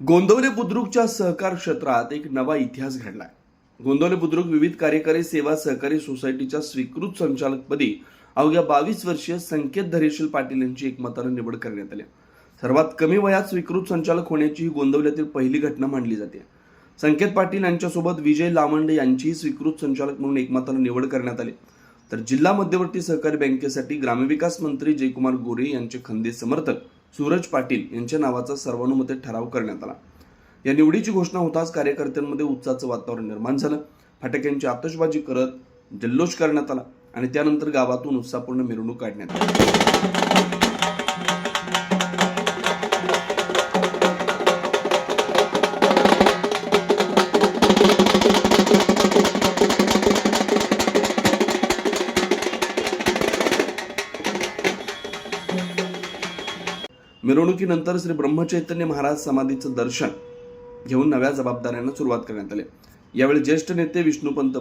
गोंदवले बुद्रुकच्या सहकार क्षेत्रात एक नवा इतिहास घडलाय। गोंदवले बुद्रुक विविध कार्यकारी सेवा सहकारी सोसायटीच्या स्वीकृत संचालकपदी अवघ्या 22 वर्षीय संकेत धैर्यशील पाटील यांची एकमताने निवड करण्यात आली। सर्वात कमी वयात स्वीकृत संचालक होण्याची ही गोंदवल्यातील पहिली घटना मानली जाते। संकेत पाटील यांच्यासोबत विजय लावंड यांची स्वीकृत संचालक म्हणून एकमताने निवड करण्यात आली। तर जिल्हा मध्यवर्ती सहकारी बँकेसाठी ग्रामविकास मंत्री जयकुमार गोरे यांचे खंदे समर्थक सूरज पाटील यांच्या नावाचा सर्वानुमते ठराव करण्यात आला। या निवडीची घोषणा होताच कार्यकर्त्यांमध्ये उत्साहाचं वातावरण निर्माण झालं। फटाक्यांची आतषबाजी करत जल्लोष करण्यात आला आणि त्यानंतर गावातून उत्साहपूर्ण मिरवणूक काढण्यात आली। मिरवणुकीनंतर श्री ब्रह्मचैतन्य महाराज समाधीचं दर्शन घेऊन नव्या जबाबदाऱ्यांना सुरुवात करण्यात आली। यावेळी ज्येष्ठ नेते विष्णुपंत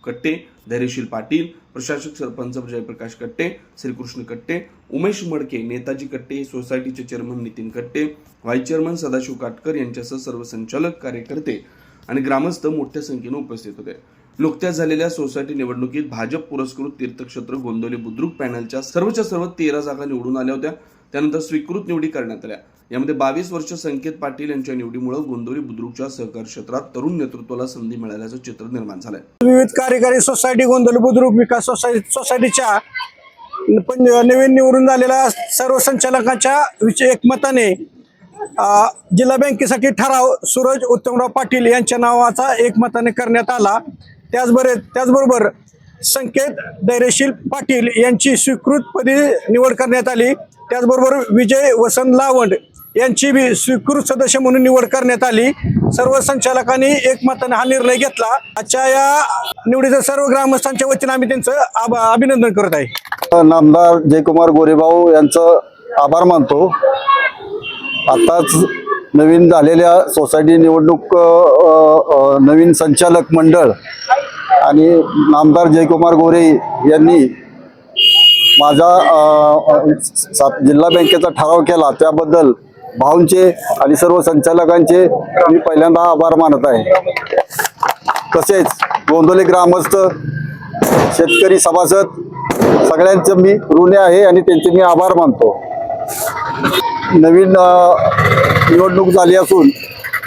कट्टे, धैर्यशील पाटील, प्रशासक सरपंच जयप्रकाश कट्टे, श्रीकृष्ण कट्टे, उमेश मडके, नेताजी कट्टे, सोसायटीचे चेअरमन नितीन कट्टे, व्हाईस चेअरमन सदाशिव काटकर यांच्यासह सर्व संचालक, कार्यकर्ते आणि ग्रामस्थ मोठ्या संख्येने उपस्थित होते। नुकत्याच झालेल्या सोसायटी निवडणुकीत भाजप पुरस्कृत तीर्थक्षेत्र गोंदवले बुद्रुक पॅनलच्या सर्वच्या सर्व 13 जागा निवडून आल्या होत्या। त्यानंतर स्वीकृत निवडी करण्यात आल्या। यामध्ये 22 वर्ष संकेत पाटील यांच्या निवडीमुळे गोंदवले बुद्रुकच्या सहकार क्षेत्रात तरुण नेतृत्वाला संधी मिळाल्याचं चित्र निर्माण झालंय। विविध कार्यकारी सोसायटी गोंदवले बुद्रुक विकास सोसायटीच्या नवीन निवडून झालेल्या सर्व संचालकांच्या एकमताने जिल्हा बँकेसाठी ठराव सूरज उत्तमराव पाटील यांच्या नावाचा एकमताने करण्यात आला। त्याचबरोबर संकेत धैर्यशील पाटील यांची स्वीकृतपदी निवड करण्यात आली। त्याचबरोबर विजय वसंत लावंड यांची बी स्वीकृत सदस्य म्हणून निवड करण्यात आली। सर्व संचालकांनी एकमताने हा निर्णय घेतला। आजच्या या निवडीचं सर्व ग्रामस्थांच्या वतीने आम्ही त्यांचं अभिनंदन करत आहे। नामदार जयकुमार गोरेभाऊ यांचं आभार मानतो। आताच नवीन झालेल्या सोसायटी निवडणूक नवीन संचालक मंडळ आणि नामदार जयकुमार गोरे यांनी माझा जिल्हा बँकेचा ठराव केला त्याबद्दल भाऊंचे आणि सर्व संचालकांचे मी पहिल्यांदा आभार मानत आहे। तसेच गोंदवले ग्रामस्थ, शेतकरी सभासद सगळ्यांचं मी ऋणी आहे आणि त्यांचे मी आभार मानतो। नवीन निवडणूक झाली असून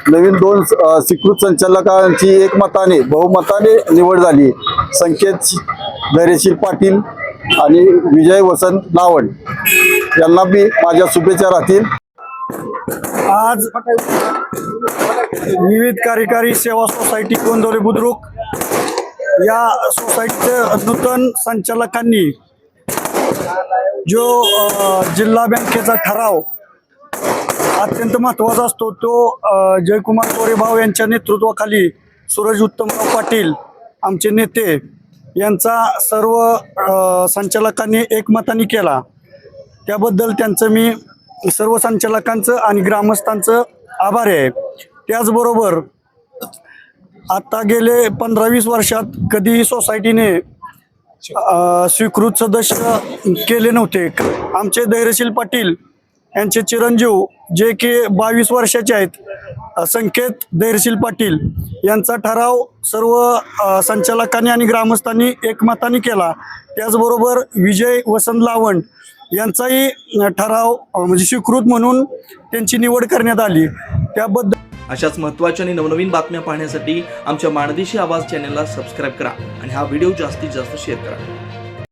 नवीन 2 स्वीकृत संचालकांची एकमताने बहुमताने निवड झाली। संकेत धैर्यशील पाटील आणि विजय वसंत लावंड यांना बी माझ्या शुभेच्छा राहतील। आज विविध कार्यकारी सेवा सोसायटी गोंदवले बुद्रुक या सोसायटीच्या नूतन संचालकांनी जो जिल्हा बँकेचा ठराव अत्यंत महत्त्वाचा असतो तो जयकुमार गोरेभाऊ यांच्या नेतृत्वाखाली सूरज उत्तमराव पाटील आमचे नेते यांचा सर्व संचालकांनी एकमताने केला। त्याबद्दल त्यांचं मी सर्व संचालकांचं आणि ग्रामस्थांचं आभारी आहे। त्याचबरोबर आता गेले 15-20 वर्षात कधीही सोसायटीने स्वीकृत सदस्य केले नव्हते। आमचे धैर्यशील पाटील यांचे चिरंजीव जे की 22 वर्षाचे आहेत, संकेत धैर्यशील पाटील यांचा ठराव सर्व संचालकांनी आणि ग्रामस्थांनी एकमताने केला। त्याचबरोबर विजय वसंत लावंड यांचाही ठराव म्हणजे स्वीकृत म्हणून त्यांची निवड करण्यात आली। त्याबद्दल अशाच महत्त्वाच्या आणि नवनवीन बातम्या पाहण्यासाठी आमच्या माणदेशी आवाज चॅनलला सबस्क्राईब करा आणि हा व्हिडिओ जास्तीत जास्त शेअर करा।